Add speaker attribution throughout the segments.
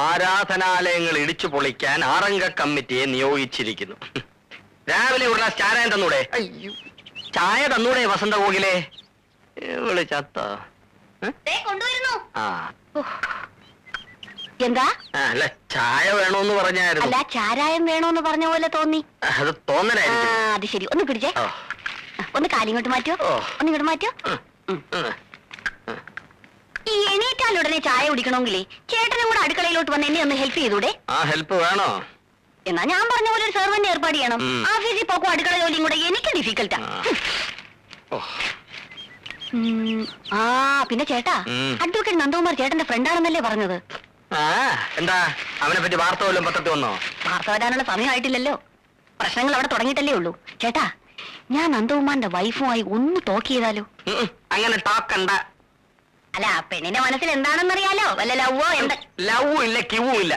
Speaker 1: ആരാധനാലയങ്ങൾ ഇടിച്ചു പൊളിക്കാൻ 6 കമ്മിറ്റിയെ നിയോഗിച്ചിരിക്കുന്നു. രാവിലെ ഉള്ള ചായ തന്നൂടെ? അയ്യോ, ചായ തന്നൂടെ വസന്ത കോകിലേ? വിളിച്ചത്ത
Speaker 2: എന്താ?
Speaker 1: അല്ല, ചായ വേണോന്ന് പറഞ്ഞായിരുന്നു.
Speaker 2: അല്ല, ചാരായം വേണോന്ന് പറഞ്ഞ പോലെ തോന്നി.
Speaker 1: അത് തോന്നലായിരുന്നു.
Speaker 2: അത് ശരി, ഒന്ന് പിടിച്ചേ. ഒന്ന് കാലിങ്ങോട്ട് മാറ്റോ, ഒന്നിങ്ങോട്ട് മാറ്റോ. ഈ എണീറ്റാൽ ഉടനെ ചായ കുടിക്കണമെങ്കിലേ ചേട്ടനും കൂടെ അടുക്കളയിലോട്ട് വന്ന് എന്നെ ഒന്ന് ഹെൽപ്പ് ചെയ്തൂടെ?
Speaker 1: ഹെൽപ്പ് വേണോ?
Speaker 2: എന്നാ ഞാൻ പറഞ്ഞ പോലെ ഒരു സെർവന്റ് ഏർപ്പാട് ചെയ്യണം. ഓഫീസിൽ പോക്കും അടുക്കള ജോലിയും കൂടെ എനിക്ക് ഡിഫിക്കൽട്ടാ. പിന്നെ ചേട്ടാ, അഡ്വക്കേറ്റ് നന്ദകുമാർ ചേട്ടന്റെ ഫ്രണ്ടാണെന്നല്ലേ പറഞ്ഞത്?
Speaker 1: എന്താ അവനെ പറ്റി വാർത്ത വല്ലതും പത്രത്തിൽ വന്നോ?
Speaker 2: വാർത്ത വരാനുള്ള സമയമായിട്ടില്ലല്ലോ, പ്രശ്നങ്ങൾ അവിടെ തുടങ്ങിയിട്ടല്ലേ ഉള്ളൂ. ചേട്ടാ, ഞാൻ നന്ദകുമാറിന്റെ വൈഫുമായി ഒന്ന് ടോക്ക് ചെയ്താലോ?
Speaker 1: അങ്ങനെ ടോക്കണ്ട.
Speaker 2: അല്ല, പെണ്ണിന്റെ മനസ്സിൽ എന്താണെന്നറിയാലോ? വല്ല ലവ്വോ?
Speaker 1: ലവ്വും ഇല്ല, കിവും ഇല്ല.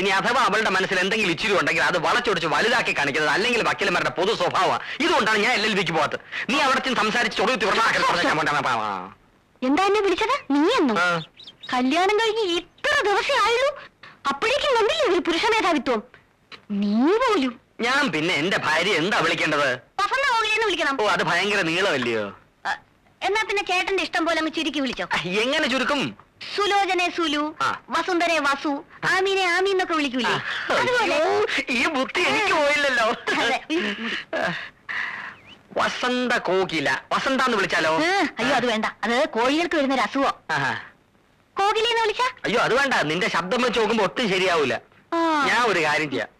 Speaker 1: ഇനി അഥവാ അവളുടെ മനസ്സിൽ എന്തെങ്കിലും ഇച്ചിരി ഉണ്ടെങ്കിൽ അത് വളച്ചൊടിച്ച് വലുതാക്കി കാണിക്കുന്നത് അല്ലെങ്കിൽ വക്കീലന്മാരുടെ പൊതു സ്വഭാവമാണ്. ഇതുകൊണ്ടാണ് ഞാൻ LLBക്ക് പോകാത്തത്. നീ അവിടെ സംസാരിച്ച്
Speaker 2: എന്താ എന്നെ വിളിച്ചത്? നീ എന്നോ? കല്യാണം കഴിഞ്ഞ് ഇത്ര ദിവസം ആയുള്ളൂ, അപ്പോഴേക്കും കണ്ടില്ലേ ഒരു പുരുഷ മേധാവിത്വം? നീ പോലും.
Speaker 1: ഞാൻ പിന്നെ എന്റെ ഭാര്യ എന്താ വിളിക്കേണ്ടത്?
Speaker 2: വസന്ത കോകിലെന്ന് വിളിക്കണം.
Speaker 1: ഓ, അത് ഭയങ്കര നീളമല്ലയോ?
Speaker 2: എന്നാ പിന്നെ ചേട്ടന്റെ ഇഷ്ടം പോലെ അങ്ങ് ചുരുക്കി വിളിച്ചോ.
Speaker 1: എങ്ങനെ ചുരുക്കും?
Speaker 2: സുലോചനെ സുലു, വസുന്ധരെ വസു, ആമീനെ ആമി എന്നൊക്കെ വിളിക്കൂലേ?
Speaker 1: ഈ ബുദ്ധി എനിക്ക് പോയില്ലല്ലോ. വസന്ത കോകില, വസന്ത എന്ന് വിളിച്ചാലോ?
Speaker 2: അയ്യോ, അത് വേണ്ട, അത് കോഴികൾക്ക് വരുന്ന ഒരു അസുഖം. കോകിലെന്ന് വിളിച്ചാ?
Speaker 1: അയ്യോ, അത് വേണ്ട. നിന്റെ ശബ്ദം വെച്ച് നോക്കുമ്പോ ഒട്ടും ശരിയാവൂല. ഞാൻ ഒരു കാര്യം ചെയ്യാം,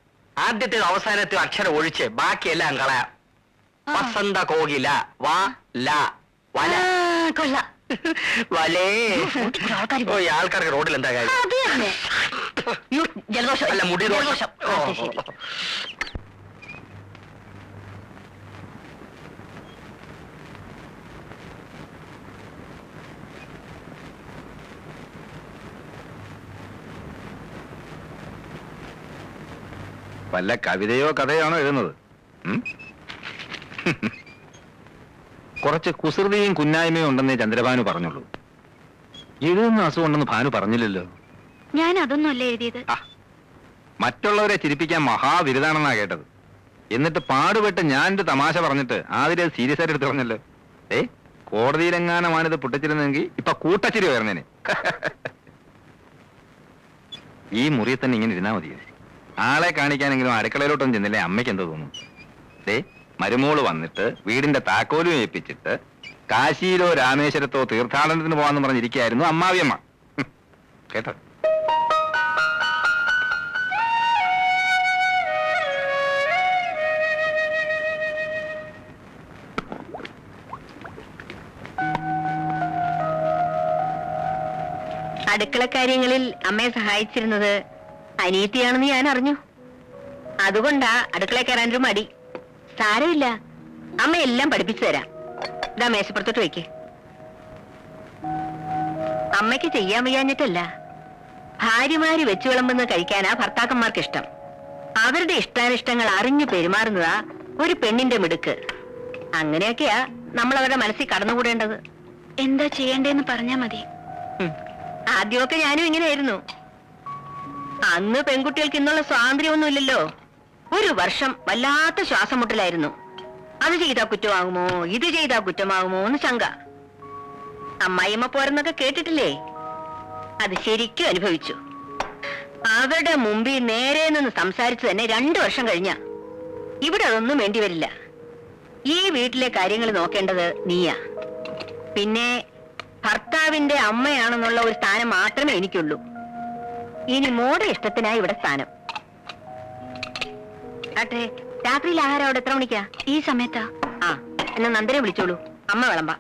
Speaker 1: ആദ്യത്തെ അവസാനത്തെ അക്ഷരം ഒഴിച്ച് ബാക്കിയെല്ലാം കളയാം. വസന്ത കോകില, വാ ല വല.
Speaker 2: കൊള്ളാം.
Speaker 1: വലേ. ആൾക്കാർക്ക് റോഡിൽ എന്താ കാര്യം?
Speaker 2: ജലദോഷം
Speaker 1: അല്ല, മുടി ദോഷം.
Speaker 3: വല്ല കവിതയോ കഥയാണോ എഴുതുന്നത്? കുറച്ച് കുസൃതിയും കുന്നായ്മയും ഉണ്ടെന്നേ ചന്ദ്രഭാനു പറഞ്ഞുള്ളൂ. എഴുതുന്ന അസുഖം ഉണ്ടെന്ന് ഭാനു പറഞ്ഞില്ലല്ലോ.
Speaker 2: ഞാൻ അതൊന്നും അല്ല എഴുതിയത്.
Speaker 3: മറ്റുള്ളവരെ ചിരിപ്പിക്കാൻ മഹാവിരുദാണെന്നാ കേട്ടത്. എന്നിട്ട് പാടുപെട്ട് ഞാനൊരു തമാശ പറഞ്ഞിട്ട് ആദ്യം അത് സീരിയസ് ആയിട്ട് എടുത്ത് പറഞ്ഞല്ലോ. കോടതിയിലെങ്ങാനമാണിത് പൊട്ടിച്ചിരുന്നെങ്കിൽ ഇപ്പൊ കൂട്ടച്ചിരി വരുന്നേനെ. ഈ മുറിയിൽ തന്നെ ഇങ്ങനെ ഇരുന്നാ മതിയോ? ആളെ കാണിക്കാനെങ്കിലും അടുക്കളയിലോട്ടൊന്നും ചെന്നില്ലേ അമ്മയ്ക്ക് എന്തോ തോന്നുന്നു. മരുമോള് വന്നിട്ട് വീടിന്റെ താക്കോലും ഏൽപ്പിച്ചിട്ട് കാശിയിലോ രാമേശ്വരത്തോ തീർത്ഥാടനത്തിന് പോവാന്ന് പറഞ്ഞിരിക്കുകയായിരുന്നു അമ്മാവിയമ്മ. കേട്ടോ?
Speaker 2: അടുക്കള കാര്യങ്ങളിൽ അമ്മയെ സഹായിച്ചിരുന്നത് അനിയത്തിയാണെന്ന് ഞാൻ അറിഞ്ഞു. അതുകൊണ്ടാ അടുക്കള കയറാനൊരു മടി. സാരമില്ല, അമ്മ എല്ലാം പഠിപ്പിച്ചു തരാം. ഇതാ മേശപ്പുറത്തോട്ട് വയ്ക്ക്. അമ്മയ്ക്ക് ചെയ്യാൻ വയ്യാഞ്ഞിട്ടല്ല, ഭാര്യമാര് വെച്ചു വിളമ്പുന്നത് കഴിക്കാനാ ഭർത്താക്കന്മാർക്ക് ഇഷ്ടം. അവരുടെ ഇഷ്ടാനിഷ്ടങ്ങൾ അറിഞ്ഞു പെരുമാറുന്നതാ ഒരു പെണ്ണിന്റെ മിടുക്ക്. അങ്ങനെയൊക്കെയാ നമ്മൾ അവരുടെ മനസ്സിൽ കടന്നുകൂടേണ്ടത്. എന്താ ചെയ്യേണ്ടതെന്ന് പറഞ്ഞാ മതി. ആദ്യമൊക്കെ ഞാനും ഇങ്ങനെയായിരുന്നു. അന്ന് പെൺകുട്ടികൾക്ക് ഇന്നുള്ള സ്വാതന്ത്ര്യമൊന്നുമില്ലല്ലോ. ഒരു വർഷം വല്ലാത്ത ശ്വാസം മുട്ടലായിരുന്നു. അത് ചെയ്താ കുറ്റമാകുമോ, ഇത് ചെയ്താ കുറ്റമാകുമോ എന്ന് ശങ്ക. അമ്മായിമ്മ പോരെന്നൊക്കെ കേട്ടിട്ടില്ലേ? അത് ശരിക്കും അനുഭവിച്ചു. അവരുടെ മുമ്പിൽ നേരെ നിന്ന് സംസാരിച്ചു തന്നെ 2 വർഷം കഴിഞ്ഞ. ഇവിടെ അതൊന്നും വേണ്ടി വരില്ല. ഈ വീട്ടിലെ കാര്യങ്ങൾ നോക്കേണ്ടത് നീയാ. പിന്നെ ഭർത്താവിന്റെ അമ്മയാണെന്നുള്ള ഒരു സ്ഥാനം മാത്രമേ എനിക്കുള്ളൂ. ഇനി മോടെ ഇഷ്ടത്തിനായി ഇവിടെ സ്ഥാനം. ആട്ടെ, രാത്രിയിൽ ആഹാരം അവിടെ എത്ര മണിക്കാ? ഈ സമയത്താ. എന്നാ നന്ദനെ വിളിച്ചോളൂ, അമ്മ വിളമ്പാ.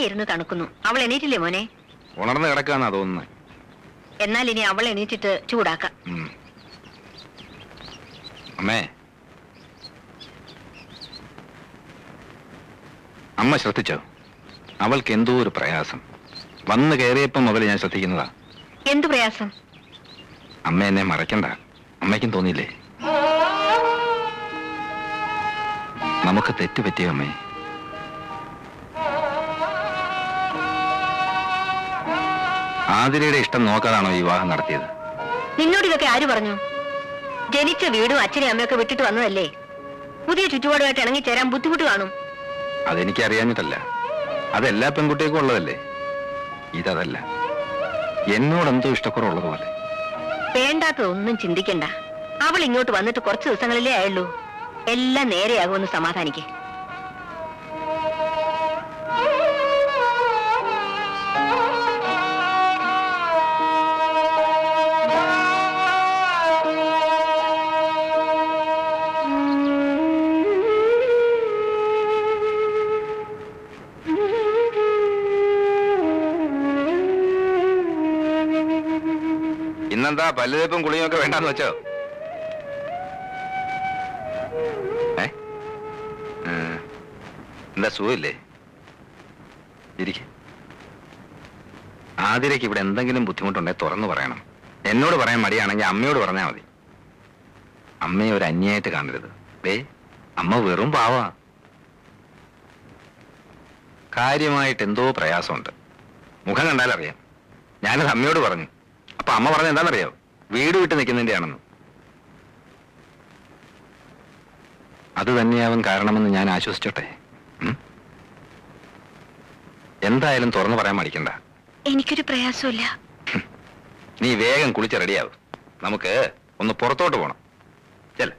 Speaker 2: ചായ ഇരുന്ന് തണുക്കുന്നു. അവൾ എണീറ്റില്ലേ മോനെ?
Speaker 3: ഉണർന്ന് കിടക്കാന്നാ തോന്നുന്നത്.
Speaker 2: എന്നാൽ ഇനി അവൾ എണീറ്റിട്ട് ചൂടാക്കാം.
Speaker 3: അമ്മേ, അമ്മ ശ്രദ്ധിച്ചോ? അവൾക്ക് എന്തോ ഒരു പ്രയാസം. വന്ന് കയറിയപ്പം മുതൽ ഞാൻ ശ്രദ്ധിക്കുന്നതാ.
Speaker 2: എന്തു പ്രയാസം?
Speaker 3: അമ്മ എന്നെ മറക്കണ്ട. അമ്മയ്ക്കും തോന്നിയില്ലേ? നമുക്ക് തെറ്റുപറ്റിയോ അമ്മേ? ആതിരയുടെ ഇഷ്ടം നോക്കാതാണോ വിവാഹം നടത്തിയത്?
Speaker 2: നിന്നോട് ഇതൊക്കെ ആര് പറഞ്ഞു? ജനിച്ച വീടും അച്ഛനെയും അമ്മയൊക്കെ വിട്ടിട്ട് വന്നതല്ലേ. പുതിയ ചുറ്റുപാടുമായിട്ട് ഇണങ്ങിച്ചേരാൻ ബുദ്ധിമുട്ട് കാണും.
Speaker 3: അതെനിക്ക് അറിയാഞ്ഞിട്ടല്ല. അതെല്ലാ പെൺകുട്ടികൾക്കും ഉള്ളതല്ലേ. ഇതല്ല. എന്നോടെന്തോ ഇഷ്ടക്കുറവുള്ളതുപോലെ.
Speaker 2: വേണ്ടാത്തതൊന്നും ചിന്തിക്കണ്ട. അവൾ ഇങ്ങോട്ട് വന്നിട്ട് കുറച്ച് ദിവസങ്ങളിലേ ആയുള്ളൂ. എല്ലാം നേരെയാകുമെന്ന് സമാധാനിക്കേ.
Speaker 3: ഇന്നെന്താ പല്ലുതേപ്പും കുളിയും ഒക്കെ വേണ്ടാന്ന് വെച്ചോ? എന്താ സുഖമില്ലേ? ഇരിക്കെ. ആതിരയ്ക്ക് ഇവിടെ എന്തെങ്കിലും ബുദ്ധിമുട്ടുണ്ടെങ്കിൽ തുറന്നു പറയണം. എന്നോട് പറയാൻ മടിയാണെങ്കിൽ അമ്മയോട് പറഞ്ഞാൽ മതി. അമ്മയെ ഒരു അന്യായിട്ട് കാണരുത്. അമ്മ വെറും പാവാ. കാര്യമായിട്ട് എന്തോ പ്രയാസമുണ്ട്. മുഖം കണ്ടാലറിയാം. ഞാനത് അമ്മയോട് പറഞ്ഞു. അപ്പൊ അമ്മ പറഞ്ഞ എന്താണെന്നറിയാവോ? വീട് വിട്ട് നിൽക്കുന്നതിന്റെ ആണെന്ന്. അത് തന്നെയാവും കാരണമെന്ന് ഞാൻ ആശ്വസിച്ചോട്ടെ. എന്തായാലും തുറന്നു പറയാൻ മടിക്കണ്ട.
Speaker 2: എനിക്കൊരു പ്രയാസമില്ല.
Speaker 3: നീ വേഗം കുളിച്ച് റെഡിയാവും. നമുക്ക് ഒന്ന് പുറത്തോട്ട് പോണം. ചെല്ല.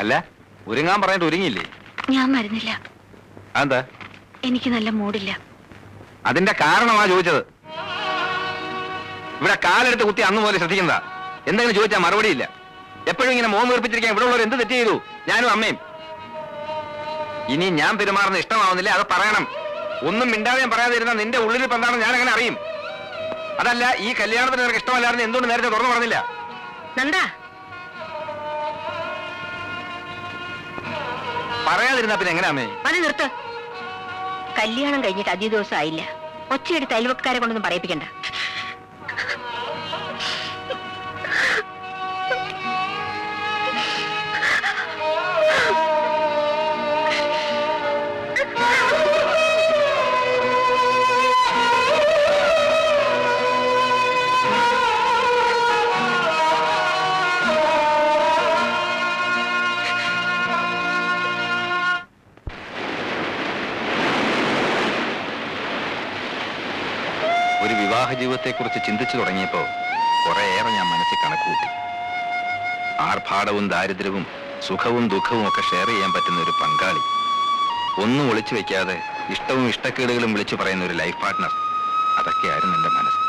Speaker 3: അല്ല, ഒരുങ്ങാൻ പറഞ്ഞിട്ട് ഒരുങ്ങിയില്ലേ?
Speaker 2: ഞാൻ മരുന്നില്ല.
Speaker 3: അതെന്താ?
Speaker 2: എനിക്ക് നല്ല മൂടില്ല.
Speaker 3: അതിന്റെ കാരണമാ ചോദിച്ചത്. ഇവിടെ കാലെടുത്ത് കുത്തി അന്ന് പോലെ ശ്രദ്ധിക്കുന്നതാ. എന്തെങ്കിലും ചോദിച്ചാൽ മറുപടിയില്ല. എപ്പോഴും ഇങ്ങനെ മോൻ വീർപ്പിച്ചിരിക്കാൻ ഇവിടെ ഉള്ളവർ എന്ത് തെറ്റ് ചെയ്തു? ഞാനും അമ്മയും. ഇനി ഞാൻ പെരുമാറുന്ന ഇഷ്ടമാവുന്നില്ല, അത് പറയണം. ഒന്നും മിണ്ടാതെയും പറയാതെ ഇരുന്ന നിന്റെ ഉള്ളിൽ ഇപ്പം എന്താണെന്ന് ഞാൻ അങ്ങനെ അറിയും. അതല്ല, ഈ കല്യാണത്തിന് നിനക്ക് ഇഷ്ടമല്ലായിരുന്നു എന്തുകൊണ്ട് നേരത്തെ തുറന്നു പറഞ്ഞില്ല?
Speaker 2: നന്ദാ,
Speaker 3: പറയാതിരുന്നാ പിന്നെ എങ്ങനെയാ അമ്മേ?
Speaker 2: അത് നിർത്ത്. കല്യാണം കഴിഞ്ഞിട്ട് അധിക ദിവസം ആയില്ല. ഒച്ചയെടുത്ത് അയൽവക്കാരെ കൊണ്ടൊന്നും പറയിപ്പിക്കണ്ട.
Speaker 3: ഒരു വിവാഹ ജീവിതത്തെക്കുറിച്ച് ചിന്തിച്ചു തുടങ്ങിയപ്പോ കുറേയേറെ ഞാൻ മനസ്സിൽ കണക്കുകൂട്ടി. ആർഭാടവും ദാരിദ്ര്യവും സുഖവും ദുഃഖവും ഒക്കെ ഷെയർ ചെയ്യാൻ പറ്റുന്ന ഒരു പങ്കാളി, ഒന്നും ഒളിച്ചു വെക്കാതെ ഇഷ്ടവും ഇഷ്ടക്കേടുകളും വിളിച്ചു പറയുന്ന ഒരു ലൈഫ് പാർട്ട്ണർ, അതൊക്കെയായിരുന്നു എന്റെ മനസ്സ്.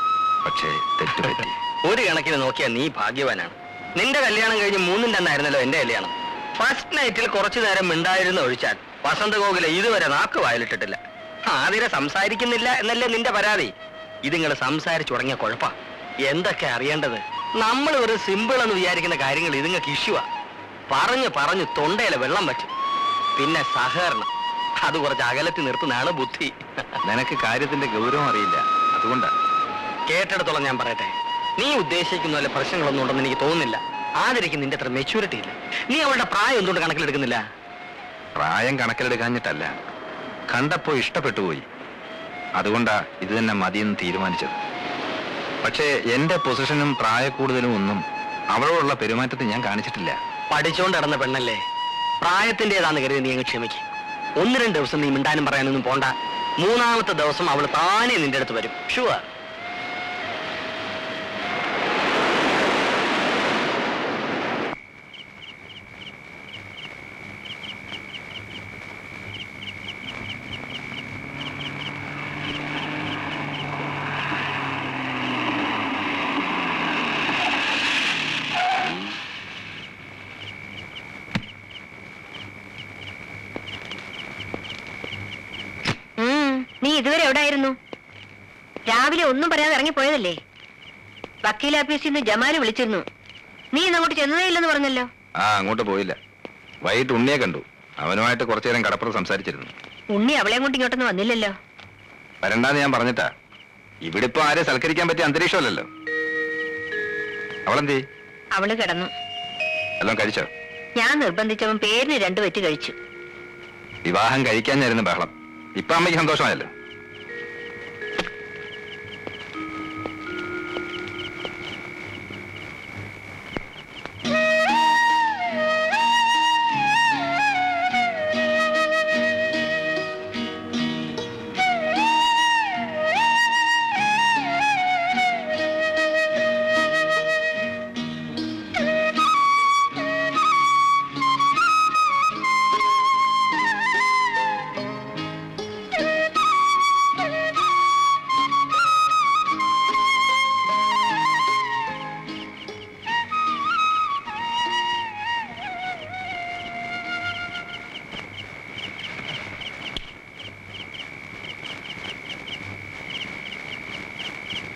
Speaker 3: പക്ഷേ തെറ്റുപറ്റി.
Speaker 1: ഒരു കണക്കിന് നോക്കിയാൽ നീ ഭാഗ്യവാനാണ്. നിന്റെ കല്യാണം കഴിഞ്ഞ് 3-2 എന്റെ കല്യാണം. ഫസ്റ്റ് നൈറ്റിൽ കുറച്ചു നേരം മിണ്ടായിരുന്ന ഒഴിച്ചാൽ വസന്തഗോകുല ഇതുവരെ നാക്ക് വായിലിട്ടിട്ടില്ല. ആതിര സംസാരിക്കുന്നില്ല എന്നല്ലേ നിന്റെ പരാതി? ഇതിങ്ങൾ സംസാരിച്ചു തുടങ്ങിയ കുഴപ്പാ. എന്തൊക്കെ അറിയേണ്ടത്? നമ്മൾ ഒരു സിമ്പിൾ എന്ന് വിചാരിക്കുന്ന കാര്യങ്ങൾ ഇതുങ്ങൾക്ക് ഇഷ്യൂവാ. പറഞ്ഞു പറഞ്ഞു തൊണ്ടയിലെ വെള്ളം പറ്റും. പിന്നെ സഹകരണം, അത് കുറച്ച് അകലത്തിൽ നിർത്തുന്നതാണ് ബുദ്ധി.
Speaker 3: നിനക്ക് കാര്യത്തിന്റെ ഗൗരവം അറിയില്ല, അതുകൊണ്ടാ.
Speaker 1: കേട്ടിടത്തോളം ഞാൻ പറയട്ടെ, നീ ഉദ്ദേശിക്കുന്ന പോലെ പ്രശ്നങ്ങളൊന്നും ഉണ്ടെന്ന് എനിക്ക് തോന്നുന്നില്ല. ആതിരയ്ക്ക് നിന്റെ അത്ര മെച്യൂരിറ്റി ഇല്ല. നീ അവളുടെ പ്രായം എന്തുകൊണ്ട് കണക്കിലെടുക്കുന്നില്ല?
Speaker 3: പ്രായം കണക്കിലെടുക്കാഞ്ഞിട്ടല്ല, കണ്ടപ്പോ ഇഷ്ടപ്പെട്ടു പോയി. അതുകൊണ്ടാ ഇത് തന്നെ മതിയെന്ന് തീരുമാനിച്ചത്. പക്ഷേ എന്റെ പൊസിഷനും പ്രായക്കൂടുതലും ഒന്നും അവളോടുള്ള പെരുമാറ്റത്തിൽ ഞാൻ കാണിച്ചിട്ടില്ല.
Speaker 1: പഠിച്ചോണ്ട് നടന്ന പെണ്ണല്ലേ, പ്രായത്തിൻ്റെതാന്ന് കരുതി നീ അങ്ങ് ക്ഷമിക്കും. 1-2 ദിവസം നീ മിണ്ടാനും പറയാനൊന്നും പോണ്ട. 3-ാമത്തെ ദിവസം അവൾ താനേ നിന്റെ അടുത്ത് വരും. ഷുവർ.
Speaker 2: ഇതുവരെ എവിടായിരുന്നു? രാവിലെ ഒന്നും പറയാതെ ഇറങ്ങിപ്പോയതല്ലേ? വക്കീൽ ഓഫീസിൽ നിന്ന് ജമാല് വിളിച്ചിരുന്നു. നീ ഇന്ന് അങ്ങോട്ട് ചെന്നതേ ഇല്ലെന്ന് പറഞ്ഞല്ലോ.
Speaker 3: ആ, അങ്ങോട്ട് പോയില്ല. വൈകിട്ട് ഉണ്ണിയെ കണ്ടു. അവനുമായിട്ട് കുറച്ചു നേരം കടപ്പുറം സംസാരിച്ചിരുന്നു.
Speaker 2: ഉണ്ണി അവളെ കൊണ്ട് ഇങ്ങോട്ടൊന്നും വന്നില്ലല്ലോ.
Speaker 3: വരണ്ടാന്ന് ഞാൻ പറഞ്ഞിട്ടാ. ഇവിടെ ഇപ്പൊ ആരെ സൽക്കരിക്കാൻ പറ്റിയ അന്തരീക്ഷമല്ലല്ലോ. അവളെന്തേ?
Speaker 2: അവള് കിടന്നു.
Speaker 3: എല്ലാം കഴിച്ചോ?
Speaker 2: ഞാൻ നിർബന്ധിച്ചവൻ പേരിന് 2 വെറ്റ് കഴിച്ചു.
Speaker 3: വിവാഹം കഴിക്കാഞ്ഞായിരുന്നു ബഹളം. ഇപ്പൊ അമ്മയ്ക്ക് സന്തോഷമായല്ലോ.